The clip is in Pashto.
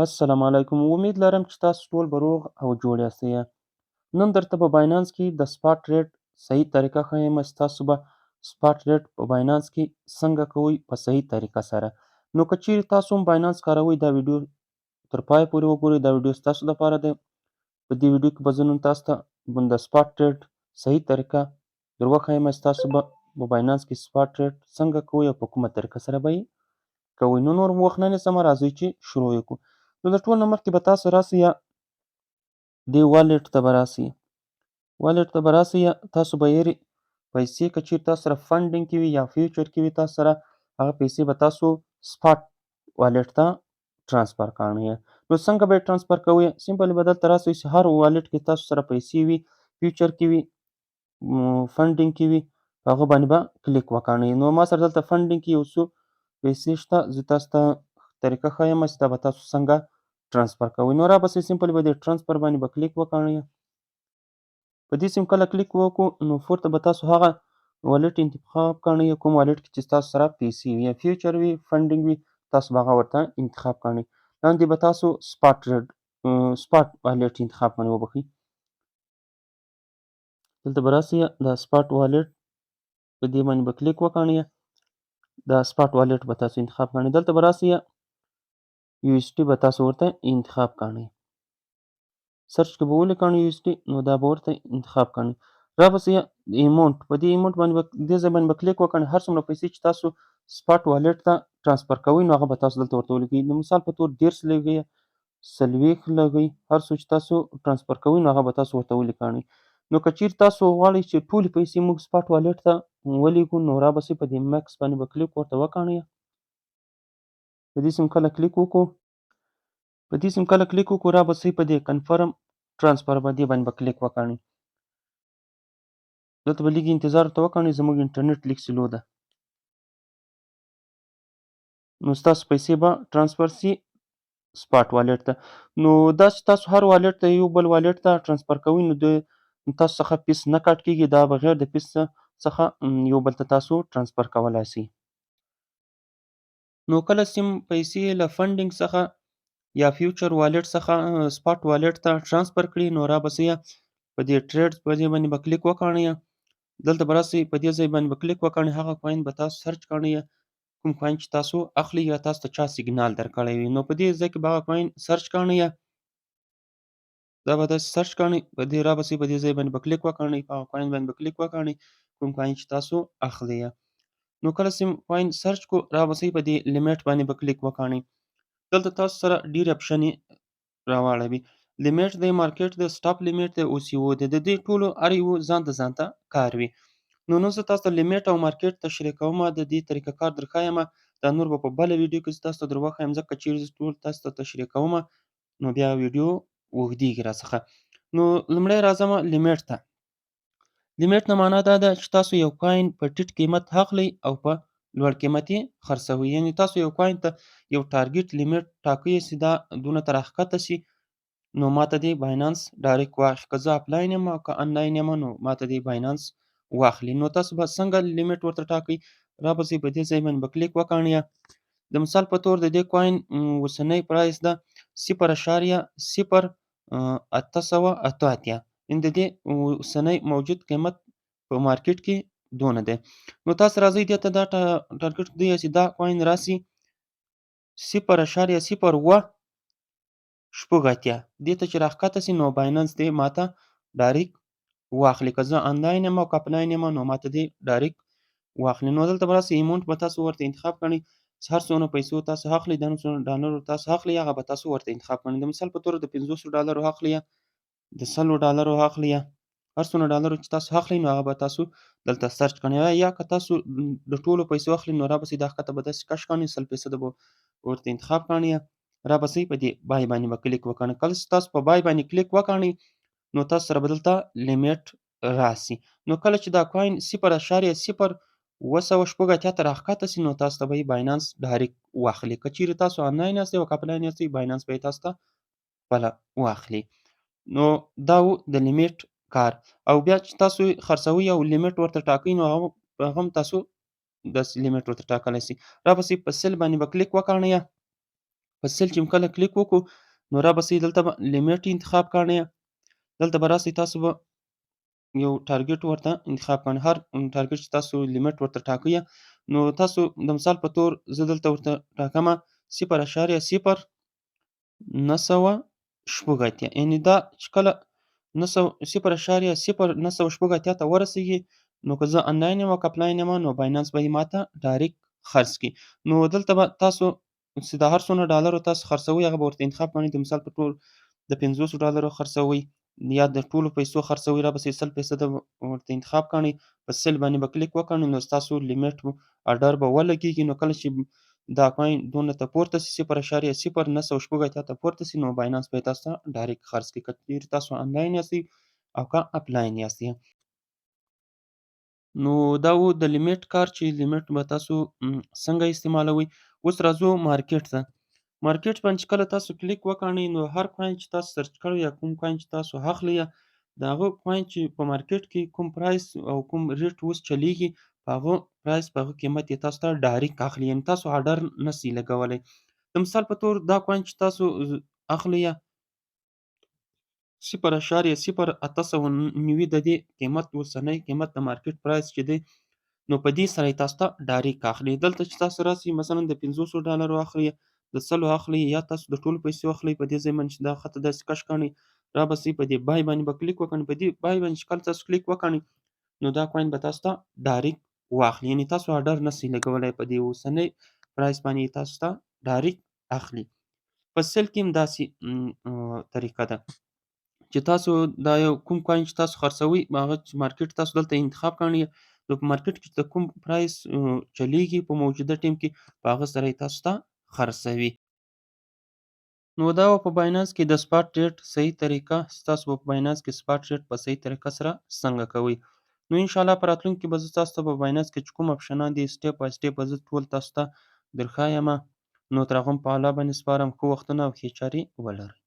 السلام علیکم. امید لرم چې تاسو ټول به روغ او جوړ یاستئ. نن درته په باینانس کې د سپاټ ریټ صحیح طریقه ښیم چې تاسو به سپاټ ریټ په باینانس کې څنګه کوئ په صحیح طریقه سره. نو که چیرې تاسو هم باینانس کاروئ دا ویډیو تر پایه پورې وګورئ. دا ویډیو ستاسو لپاره دی. په دې ویډیو کې به زه نن تاسو ته د سپاټ ریټ صحیح طریقه در وښیم چې تاسو به په باینانس کې سپاټ ریټ څنګه کوئ او په کومه طریقه سره به یې کوئ. نو نور وخت نه نیسم، راځئ چې شروع یې کړو. نو د ټول نه مخکې به تاسو راسئ دې والټ ته به راسئ. والټ ته به راسئ، تاسو به هېرې پیسې که چیرې تاسو سره فنډینګ کې وي یا فیوچر کې وي تاسو سره، هغه پیسې به تاسو سپاټ والټ ته ټرانسفر کاڼئ. نو څنګه به یې ټرانسفر کوئ؟ سمپل به دلته راسئ چې هر والټ کې تاسو سره پیسې وي، فیوچر کې وي، فنډینګ کې وي، په هغه باندې به کلیک وکاڼئ. نو ما سره دلته فنډینګ کې یو څو پیسې شته، زه تاسو ته طریقه ښیم چې دا به تاسو څنګه ټرانسفر کوئ. نو رابسئ سمپل به دې ټرانسفر باندې به کلیک وکاڼئ. په دې سیم کله کلیک وکړو نو پورته به تاسو هغه والټ انتخاب کاڼئ کوم والټ کې چې تاسو سره پیسې وي، فیوچر وي، فنډینګ وي، تاسو به هغه ورته انتخاب کاڼئ. لاندې به تاسو سپاټ والټ انتخاب کاڼئ. وبخښئ، دلته به راسئ دا سپاټ والټ په دې باندې به کلیک وکاڼئ. دا سپاټ والټ به تاسو انتخاب کاڼئ. دلته به راسئ یو ایس ټي به تاسو ورته انتخاب کاڼئ. سرچ کې به ولیکاڼئ یو ایس ټي، نو دا به ورته انتخاب کاڼئ. رابسئ ایمونټ، په دې ایمونټ باندې به دې ځای باندې به کلیک وکاڼئ. هر څومره پیسې چې تاسو سپاټ والټ ته ټرانسفر کوئ نو هغه به تاسو دلته ورته ولیکئ. د مثال په تور 30 لګئ، 40 لګئ، هر څو چې تاسو ټرانسفر کوئ نو هغه به تاسو ورته ولیکاڼئ. نو که چیرې تاسو غواړئ چې ټولې پیسې موږ سپاټ والټ ته ولیږو نو رابسئ په دې میکس باندې به کلیک ورته وکاڼئ. په دې سیم کله کلیک وکړو رابسئ په دې کنفرم ټرانسفر باندې به کلیک وکاڼئ. دلته به لږ انتظار ورته وکاڼئ، زموږ انټرنیټ لږ سلو ده. نو ستاسو پیسې به ټرانسفر سي سپاټ والټ ته. نو دا چې تاسو هر والټ ته یو بل والټ ته ټرانسفر کوئ نو د تاسو څخه پیس نه کټ کیږي، دا بغیر د پیس څخه یو بل ته تاسو ټرانسفر کولای سئ. نو کله سیم پیسې له فنډینګ څخه یا فیوچر والټ څخه سپاټ والټ ته ټرانسفر کړي نو رابسئ په دې ټریډز په دې باندې به کلیک وکاڼئ. دلته به راسئ په دې ځای باندې به کلیک وکاڼئ. هغه کوین به تاسو سرچ کاڼئ، کوم کوین چې تاسو اخلئ یا تاسو ته چا سیګنال درکړی وي. نو په دې ځای کې به هغه کوین سرچ کاڼئ. دا به داسې سرچ کاڼئ. په دې رابسئ په دې ځای باندې به کلیک وکاڼئ، په هغه کوین باندې به کلیک وکاڼئ کوم کوین چې تاسو اخلئ. نو کله سیم کوین سرچ کو رابسئ په دې لیمیټ باندې به کلیک وکاڼئ. دلته تاسو سره ډېرې اپشنې راواړوي. لیمیټ دی، مارکیټ دی، سټاپ لیمیټ دی، او سی او دی. د دې ټولو هر یو ځانته کار وي. نو نن زه تاسو ته لیمیټ او مارکیټ تشریح کوم. د دې طریقه کار درښیم. دا نور به په بله ویډیو کې زه تاسو ته در وښیم، ځکه چیرې زه ټول تاسو ته تشریح کوم نو بیا ویډیو اوږدیږي راڅخه. نو لومړی راځم لیمیټ ته. لیمیټ نه معنا دا ده چې تاسو یو کوین په ټیټ قیمت اخلئ او په لوړ قیمت یې خرڅوئ. یعنې تاسو یو کوین ته یو ټارګټ لیمیټ ټاکئ چې دا دونه ته راښکته شي نو ماته دې باینانس ډایرکټ واخلي. که زه آفلاین یم او که آنلاین یم نو ماته دې باینانس واخلي. نو تاسو به څنګه لیمیټ ورته ټاکئ؟ رابسئ په دې ځای باندې به کلیک وکاڼئ. د مثال په تور د دې کوین اوسنی پرایس ده 0.0888. د دې اوسنی موجود قیمت په مارکیټ کې دونه دی. نو تاسو راځئ دې ته دا ټارګټ دی چې دا کوین راسي 0.07 دې ته چې راښکته سي نو باینانس دې ماته ډایرکټ واخلي. که زه آنلاین یم او که آفلاین یم نو ماته دې ډایرکټ واخلي. نو دلته به راسئ ایمونټ به تاسو ورته انتخاب کړئ. هر څونه پیسو تاسو اخلئ، د څونه ډالرو تاسو اخلئ هغه به تاسو ورته انتخاب کړئ. د مثال په توګه د 500 ډالرو اخلئ، د 100 ډالرو اخلئ، هر څونه ډالرو چې تاسو اخلئ نو هغه به تاسو دلته سرچ کړئ. یا که تاسو د ټولو پیسو اخلئ نو رابسئ دا ښکته به داسې کش کړئ، 100% به ورته انتخاب کړئ. رابسئ په دې بای باندې به کلیک وکړئ. کله چې تاسو په بای باندې کلیک وکړئ نو تاسو سره به دلته لیمیټ راسي. نو کله چې دا کوین 0.07 ته راښکته سي نو تاسو ته به یې باینانس ډایرکټ واخلي. که چیرې تاسو آنلاین یاستئ او که آفلاین یاستئ باینانس به یې تاسو ته خپله واخلي. نو دا و د لیمیټ کار. او بیا چې تاسو خرڅوئ او لیمیټ ورته ټاکئ نو هغه هم تاسو داسې لیمیټ ورته ټاکلی سئ. رابسئ په سیل باندې به کلیک وکاڼئ. په سیل چې کله کلیک وکړو نو رابسې دلته به لیمیټ انتخاب کړئ. دلته به راسئ تاسو به یو ټارګټ ورته انتخاب کړئ. هر ټارګټ چې تاسو لیمیټ ورته ټاکئ نو تاسو د مثال په تور زه دلته ورته ټاکمه 0.980 یعنې دا چې کله 0.980 ته ورسیږي نو که زه آنلاین یم او که افلاین یم نو باینانس به یې ماته ډایرکټ خرڅ کړي. نو دلته به تاسو چې د هر څومره ډالرو تاسو خرڅوئ هغه به ورته انتخاب کړئ. د مثال په ټول د 500 ډالرو خرڅوئ یا د ټولو پیسو خرڅوئ رابسې 100% ورته انتخاب کړئ. په سیل باندې به کلیک وکړئ نو ستاسو لیمیټ آرډر به ولګېږي. نو کله چې دا کوین دونه ته پورته سي 0.980 ته پورته سي نو باینانس به یې تاسو ته ډایرکټ خرڅ کړي. که چیرې تاسو آنلاین یاستئ او که افلاین یاستئ. نو دا و د لیمیټ کار چې لیمیټ به تاسو څنګه استعمالوئ. اوس راځو مارکیټ ته. مارکیټ باندې چې کله تاسو کلیک وکړئ نو هر کوین چې تاسو سرچ کړی یا کوم کوین چې تاسو اخلئ د هغه کوین چې په مارکیټ کې کوم پرایس او کوم ریټ اوس چلیږي په هغه پرایس په هغه قیمت یې تاسو ته ډایرکټ اخلي. یعنې تاسو آرډر نسئ لګولی. د مثال په تور دا کوین چې تاسو اخلئ 0.0890 د دې قیمت اوسنی قیمت د مارکیټ پرایس چې دی نو په دې سره یې تاسو ته ډایرکټ اخلي. دلته چې تاسو راسئ مثلا د 500 ډالرو اخلئ د 100 اخلئ یا تاسو د ټولو پیسو اخلئ په دې ځای باندې چې دا خط داسې کش کړئ رابسئ په دې بای باندې به کلیک وکړئ. په دې بای باندې چې کله تاسو کلیک وکړئ نو دا کوین به تاسو ته ډایرکټ واخلي. یعنې تاسو آرډر نسئ لګولی په دې اوسنی پرایس باندې تاسو ته ډایرکټ اخلي. په سیل کې هم داسې طریقه ده چې تاسو دا یو کوم کوین چې تاسو خرڅوئ هغه مارکیټ تاسو دلته انتخاب کړئ نو په مارکیټ کې د کوم پرایس چلیږي په موجوده ټیم کې په هغه سره یې تاسو ته خرڅوي. نو دا په باینانس کې د سپاټ ریټ صحیح طریقه تاسو په باینانس کې سپاټ ریټ په صحیح طریقه سره څنګه کوئ. نو ان شاء الله په راتلونکي کې به زه تاسو ته په باینانس کې چې کوم اپشنان دي سټیپ بای سټیپ به زه ټول تاسو ته درښایم. نو تر هغه په الله باندې سپارم. ښه وختونه او ښې چارې ولرئ.